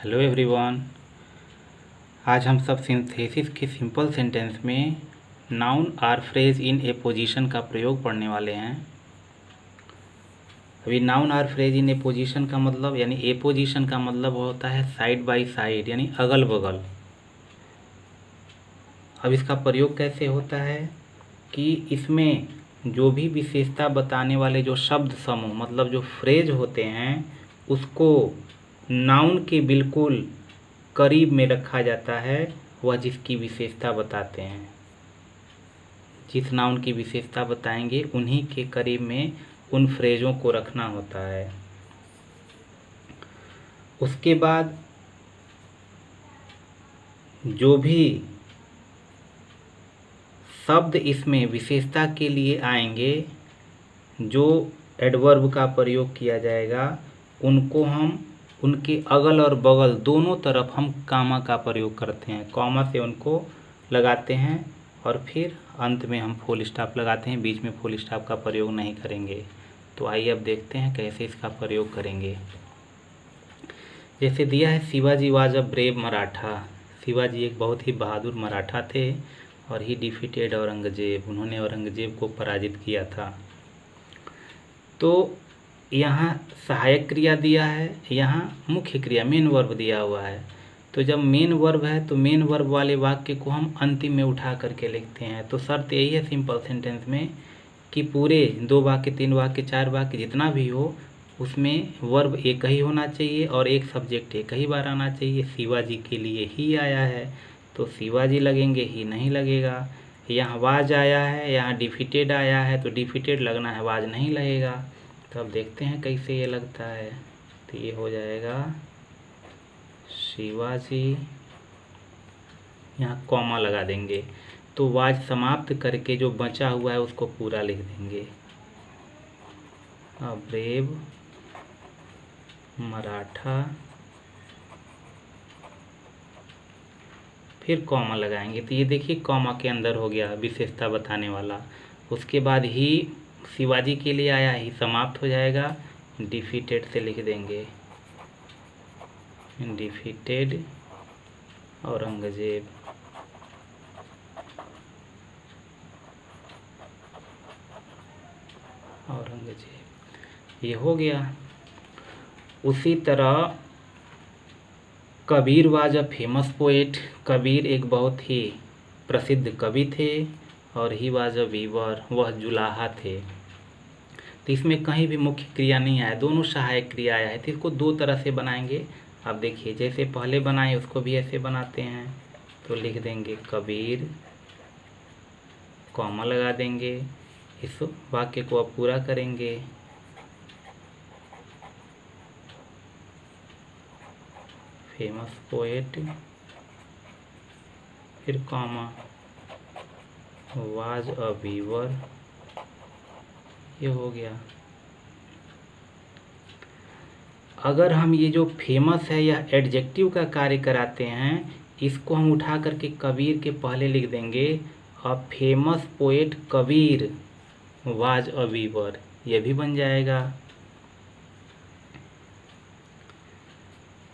Hello everyone. आज हम सब सिंथेसिस के सिंपल सेंटेंस में noun or phrase apposition का प्रयोग पढ़ने वाले हैं। अभी noun or phrase apposition का मतलब यानी ए पोजीशन का मतलब होता है साइड बाय साइड यानी अगल बगल। अब इसका प्रयोग कैसे होता है कि इसमें जो भी विशेषता बताने वाले जो शब्द समूह मतलब जो फ्रेज होते हैं उसको नाउन के बिल्कुल करीब में रखा जाता है, वह जिसकी विशेषता बताते हैं। जिस नाउन की विशेषता बताएंगे उन्हीं के करीब में उन फ्रेजों को रखना होता है। उसके बाद जो भी शब्द इसमें विशेषता के लिए आएंगे, जो एडवर्ब का प्रयोग किया जाएगा, उनको हम उनके अगल और बगल दोनों तरफ हम कामा का प्रयोग करते हैं। कॉमा से उनको लगाते हैं और फिर अंत में हम फुल स्टॉप लगाते हैं, बीच में फुल स्टॉप का प्रयोग नहीं करेंगे। तो आइए अब देखते हैं कैसे इसका प्रयोग करेंगे। जैसे दिया है, Shivaji was a brave Maratha. Shivaji एक बहुत ही बहादुर मराठा थे और ही डिफीटेड औरंगजेब, उन्होंने औरंगजेब को पराजित किया था। तो यहाँ सहायक क्रिया दिया है, यहाँ मुख्य क्रिया मेन वर्ब दिया हुआ है। तो जब मेन वर्ब है तो मेन वर्ब वाले वाक्य को हम अंतिम में उठा करके लिखते हैं। तो शर्त यही है सिंपल सेंटेंस में कि पूरे 2 वाक्य 3 वाक्य 4 वाक्य जितना भी हो उसमें वर्ब एक ही होना चाहिए और एक सब्जेक्ट एक ही बार आना चाहिए। शिवाजी के लिए ही आया है तो शिवाजी लगेंगे, ही नहीं लगेगा। यहाँ वाज आया है, यहाँ डिफीटेड आया है तो डिफीटेड लगना है, वाज नहीं लगेगा। तो अब देखते हैं कैसे ये लगता है। तो ये हो जाएगा शिवाजी, यहाँ कॉमा लगा देंगे तो वाज समाप्त करके जो बचा हुआ है उसको पूरा लिख देंगे। अ ब्रेव मराठा, फिर कॉमा लगाएंगे। तो ये देखिए कॉमा के अंदर हो गया विशेषता बताने वाला। उसके बाद ही शिवाजी के लिए आया, ही समाप्त हो जाएगा, डिफीटेड से लिख देंगे डिफीटेड औरंगजेब। औरंगजेब ये हो गया। उसी तरह Kabir was a famous poet. Kabir एक बहुत ही प्रसिद्ध कवि थे और ही वाज अ वीवर, वह जुलाहा थे। तो इसमें कहीं भी मुख्य क्रिया नहीं आया, दोनों सहायक क्रिया आया है। तो इसको 2 तरह से बनाएंगे। अब देखिए जैसे पहले बनाए उसको भी ऐसे बनाते हैं। तो लिख देंगे कबीर, कॉमा लगा देंगे, इस वाक्य को अब पूरा करेंगे। फेमस पोएट, फिर कॉमा, वाज अ वीवर, ये हो गया। अगर हम ये जो फेमस है यह एडजेक्टिव का कार्य कराते हैं, इसको हम उठा करके कबीर के पहले लिख देंगे। A famous poet Kabir was a weaver, यह भी बन जाएगा।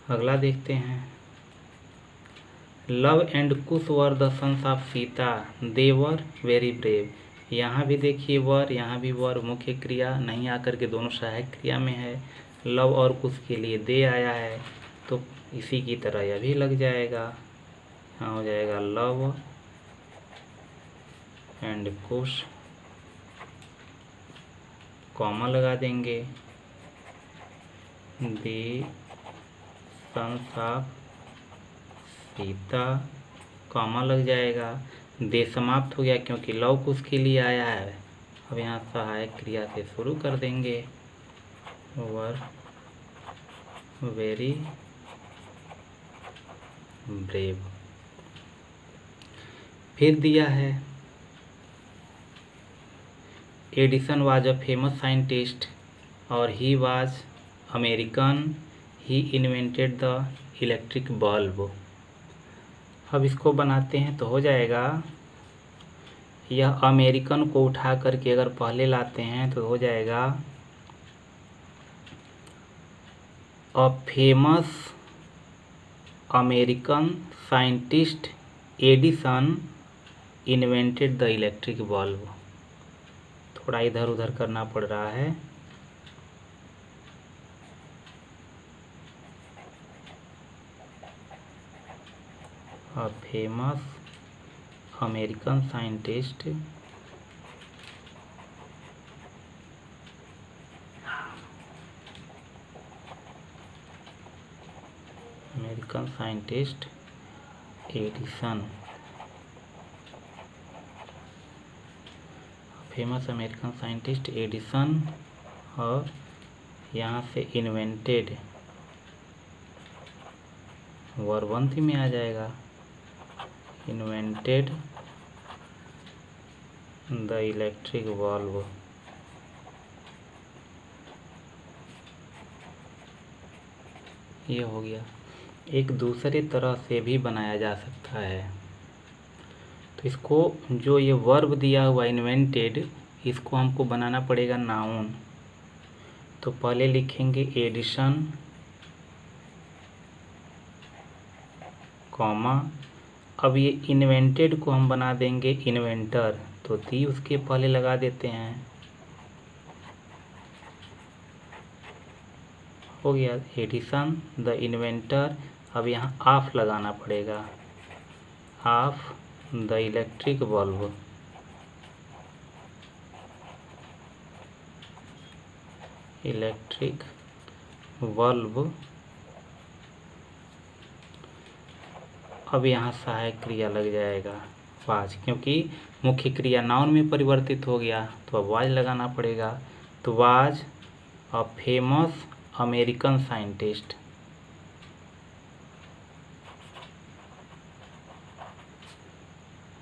अगला देखते हैं। Lav and Kush were the sons of Sita, they were very brave. यहाँ भी देखिए वर, यहाँ भी वर, मुख्य क्रिया नहीं आकर के दोनों सहायक क्रिया में है। लव और कुश के लिए दे आया है तो इसी की तरह यह भी लग जाएगा। यहाँ हो जाएगा लव एंड कुश, कॉमा लगा देंगे, दे सन्स ऑफ सीता, कॉमा लग जाएगा। दे समाप्त हो गया क्योंकि लव कुश के लिए आया है। अब यहाँ सहायक क्रिया से शुरू कर देंगे, वर वेरी ब्रेव। फिर दिया है Edison was a famous scientist और he was American, he invented the electric bulb. अब इसको बनाते हैं तो हो जाएगा, यह अमेरिकन को उठा करके अगर पहले लाते हैं तो हो जाएगा अ famous American scientist Edison invented the electric bulb. थोड़ा इधर उधर करना पड़ रहा है। A famous American scientist Edison, famous American scientist Edison, और यहाँ से इन्वेंटेड वर्बंती में आ जाएगा, इन्वेंटेड द इलेक्ट्रिक बल्ब। ये हो गया। एक दूसरे तरह से भी बनाया जा सकता है। तो इसको जो ये वर्ब दिया हुआ इन्वेंटेड, इसको हमको बनाना पड़ेगा नाउन। तो पहले लिखेंगे एडिशन, कॉमा, अब ये इन्वेंटेड को हम बना देंगे इन्वेंटर, तो दी उसके पहले लगा देते हैं। हो गया एडिसन द इन्वेंटर। अब यहाँ ऑफ लगाना पड़ेगा, of the electric bulb. Electric bulb. अब यहाँ सहायक क्रिया लग जाएगा वाज, क्योंकि मुख्य क्रिया नाउन में परिवर्तित हो गया, तो अब वाज लगाना पड़ेगा। तो was a famous American scientist.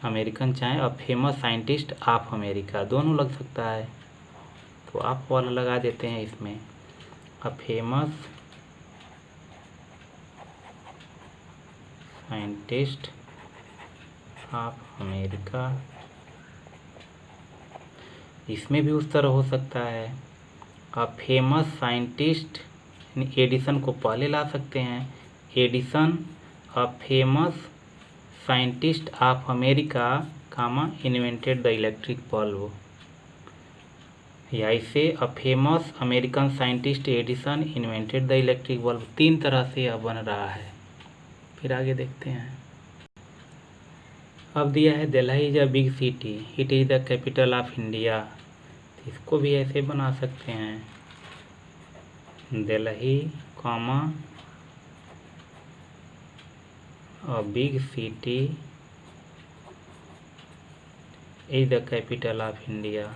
American चाहे a famous scientist of America, दोनों लग सकता है, तो आप वाला लगा देते हैं इसमें, अ फेमस साइंटिस्ट ऑफ अमेरिका। इसमें भी उस तरह हो सकता है, अ फेमस साइंटिस्ट, एडिसन को पहले ला सकते हैं, Edison a famous scientist of America, comma, invented the electric bulb. या इसे a famous American scientist Edison invented the electric bulb. तीन तरह से यह बन रहा है। फिर आगे देखते हैं। अब दिया है Delhi is a big city, it is the capital of India. इसको भी ऐसे बना सकते हैं, Delhi, comma, a big city is the capital of India.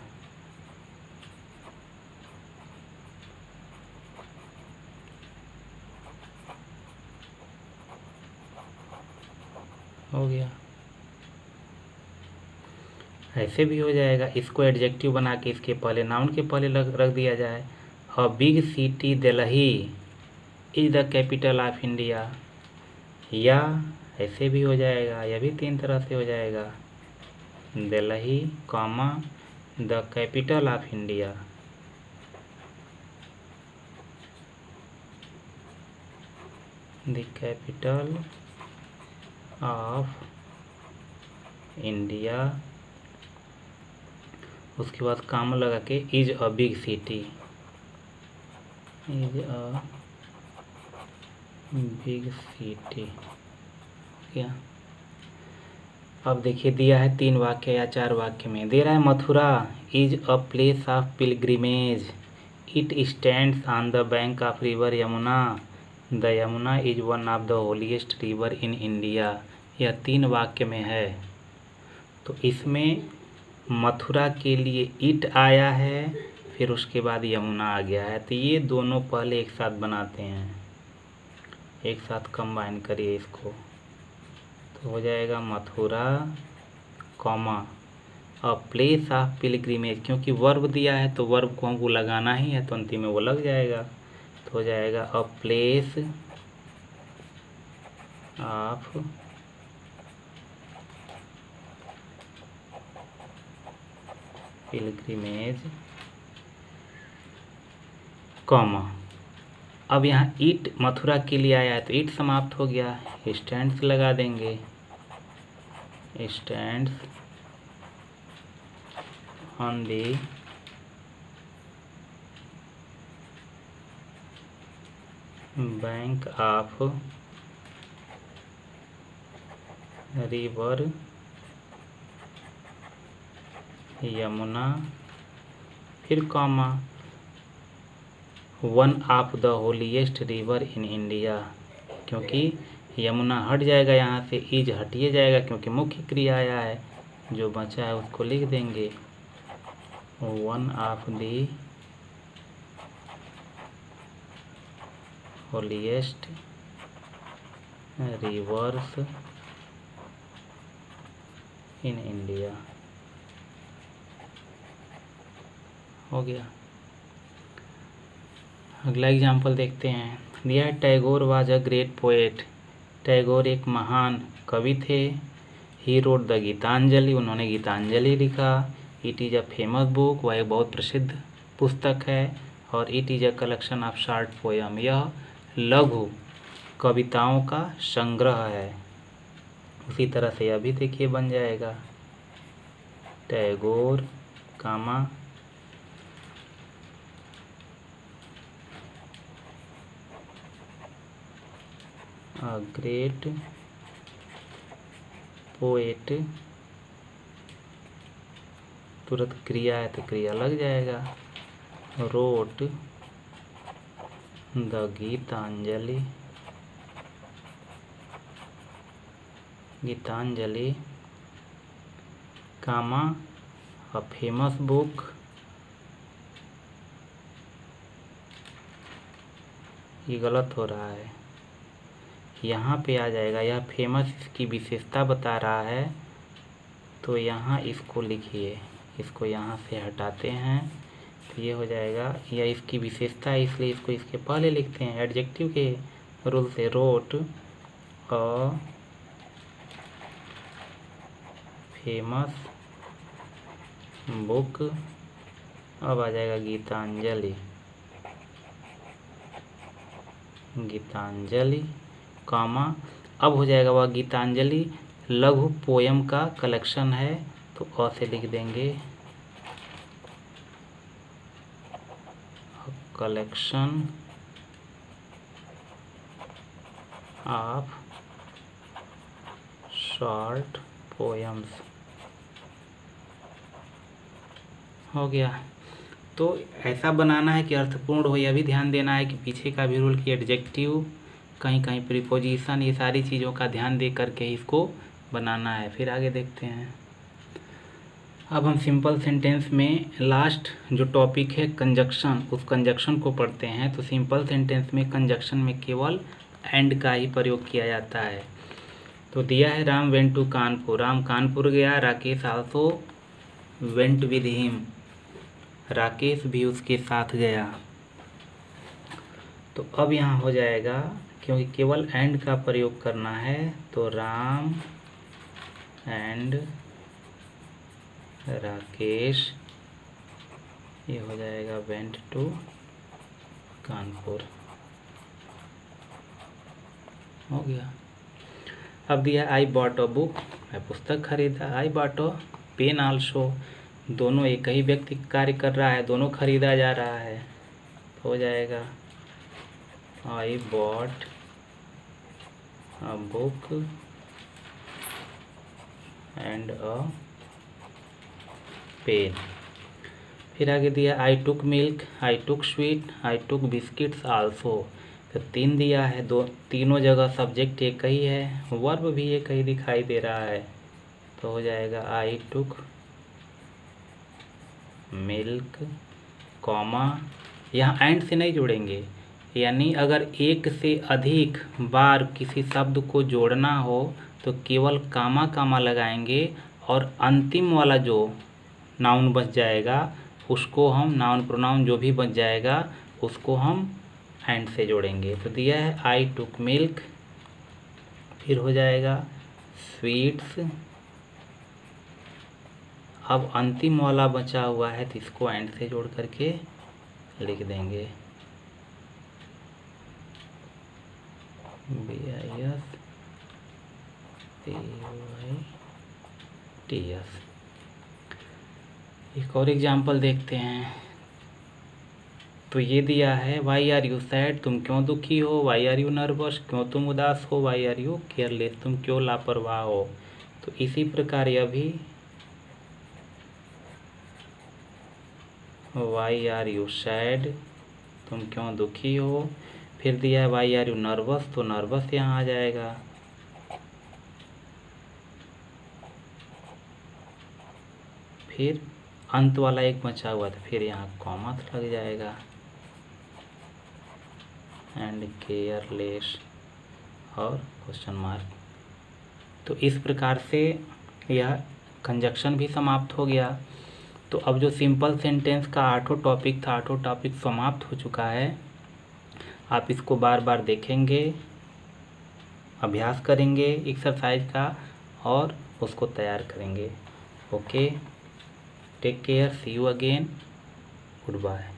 हो गया। ऐसे भी हो जाएगा, इसको एडजेक्टिव बना के इसके पहले नाउन के पहले रख दिया जाए, a big city Delhi is the capital of India. या ऐसे भी हो जाएगा, यह भी तीन तरह से हो जाएगा, Delhi, comma, the capital of India. The capital of India. उसके बाद काम लगा के is a big city, is a big city. क्या अब देखिए दिया है 3 वाक्य या 4 वाक्य में, दे रहा है Mathura is a place of pilgrimage, it stands on the bank of river Yamuna, the Yamuna is one of the holiest river in India. यह 3 वाक्य में है। तो इसमें मथुरा के लिए इट आया है, फिर उसके बाद यमुना आ गया है, तो ये दोनों पहले एक साथ बनाते हैं, एक साथ कंबाइन करिए इसको, तो हो जाएगा Mathura, comma, a place of pilgrimage. क्योंकि वर्ब दिया है तो वर्ब को हमको लगाना ही है, तो अंतिम में वो लग जाएगा, तो हो जाएगा a place of pilgrimage, comma, अब यहाँ ईट मथुरा के लिए आया है तो ईट समाप्त हो गया, स्टैंड्स लगा देंगे, stands on the bank of river Yamuna, फिर comma, one of the holiest river in India, क्योंकि यमुना हट जाएगा यहाँ से, इज हटिए जाएगा क्योंकि मुख्य क्रिया आया है, जो बचा है उसको लिख देंगे, one of the holiest reverse in India. हो गया। अगला एग्जाम्पल देखते हैं। दिया Tagore was a great poet, Tagore एक महान कवि थे। ही रोड द गीतांजलि, उन्होंने गीतांजलि लिखा। It is a famous book, वह एक बहुत प्रसिद्ध पुस्तक है। और it is a collection of short poem, यह लघु कविताओं का संग्रह है। उसी तरह से यह भी देखिए बन जाएगा, टैगोर कामा a great poet, तुरंत क्रिया है तो क्रिया लग जाएगा, wrote the Geetanjali, Geetanjali comma a famous book, ये गलत हो रहा है, यहाँ पे आ जाएगा। यह फेमस की विशेषता बता रहा है तो यहाँ इसको लिखिए, इसको यहाँ से हटाते हैं तो ये हो जाएगा। यह इसकी विशेषता है इसलिए इसको इसके पहले लिखते हैं एडजेक्टिव के रूल से। रोट अ फेमस बुक, अब आ जाएगा गीतांजलि, गीतांजलि कामा, अब हो जाएगा वह गीतांजलि लघु पोयम का कलेक्शन है तो अ से लिख देंगे, कलेक्शन ऑफ शॉर्ट पोयम्स। हो गया। तो ऐसा बनाना है कि अर्थपूर्ण हो, यह भी ध्यान देना है कि पीछे का भी रूल की एडजेक्टिव, कहीं कहीं प्रीपोजिशन, ये सारी चीज़ों का ध्यान दे करके इसको बनाना है। फिर आगे देखते हैं। अब हम सिंपल सेंटेंस में लास्ट जो टॉपिक है कंजक्शन, उस कंजक्शन को पढ़ते हैं। तो सिंपल सेंटेंस में कंजक्शन में केवल एंड का ही प्रयोग किया जाता है। तो दिया है राम वेंट टू कानपुर, राम कानपुर गया। Rakesh also went with him, Rakesh भी उसके साथ गया। तो अब यहाँ हो जाएगा, क्योंकि केवल एंड का प्रयोग करना है तो राम एंड राकेश, ये हो जाएगा वेंट टू कानपुर। हो गया। अब दिया आई बॉट अ बुक, मैं पुस्तक खरीदा। I bought a pen also, दोनों एक ही व्यक्ति कार्य कर रहा है, दोनों खरीदा जा रहा है। तो हो जाएगा I bought a book and a pen। फिर आगे दिया आई टुक मिल्क, आई टुक स्वीट, आई टुक बिस्किट्स आल्सो। तो तीन दिया है, दो तीनों जगह सब्जेक्ट एक ही है, वर्ब भी एक ही दिखाई दे रहा है। तो हो जाएगा आई टुक मिल्क कॉमा, यहाँ एंड से नहीं जोड़ेंगे, यानी अगर एक से अधिक बार किसी शब्द को जोड़ना हो तो केवल कामा कामा लगाएंगे और अंतिम वाला जो नाउन बच जाएगा उसको हम, नाउन प्रोनाउन जो भी बच जाएगा उसको हम एंड से जोड़ेंगे। तो दिया है आई टुक मिल्क, फिर हो जाएगा स्वीट्स, अब अंतिम वाला बचा हुआ है तो इसको एंड से जोड़ करके लिख देंगे। BISPYTS। एक और एग्जाम्पल देखते हैं। तो ये दिया है वाई आर यू सैड, तुम क्यों दुखी हो, वाई आर यू नर्वस, क्यों तुम उदास हो, वाई आर यू केयरलेस, तुम क्यों लापरवाह हो। तो इसी प्रकार यह भी वाई आर यू सैड, तुम क्यों दुखी हो। फिर दिया है वाई आर यू नर्वस, तो नर्वस यहाँ आ जाएगा। फिर अंत वाला एक बचा हुआ था, फिर यहाँ कॉमा लग जाएगा, एंड केयरलेस और क्वेश्चन मार्क। तो इस प्रकार से यह कंजक्शन भी समाप्त हो गया। तो अब जो सिंपल सेंटेंस का 8 टॉपिक था, 8 टॉपिक समाप्त हो चुका है। आप इसको बार बार देखेंगे, अभ्यास करेंगे एक्सरसाइज का और उसको तैयार करेंगे। Okay, take care, see you again, good bye.